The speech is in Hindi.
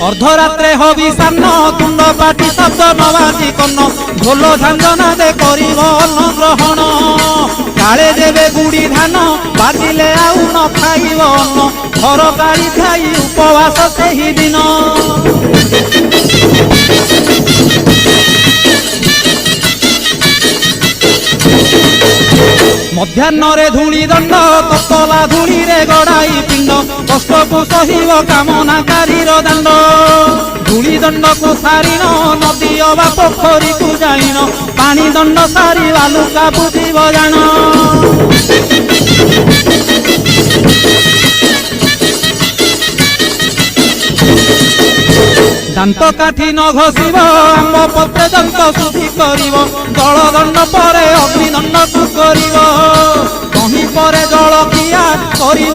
अर्धरात्रे हबि सान्न तुंड पाटी शब्द नबाजी कन्न ढोल झांझना दे करिब अन्न ग्रहण काले देवे गुड़ी धान बाजिले आउ न खाइब अन्न घर काढ़ी खाई उपवास सेही दिन मध्याह्न धूली दंड ततला धूली रे गड़ाई पिंड कष्ट को सहिब कामनाकारी दांड धूली दंड को सारिन नदी अबा पोखरी को जाइन पानी दंड सारी बालुका बुझिब जान दांत काठी न घोषिब आंब पत्रे दंत शुद्धि करिब जल दंड पर अग्निदंड को करिब कहीं पर जल किया करिब।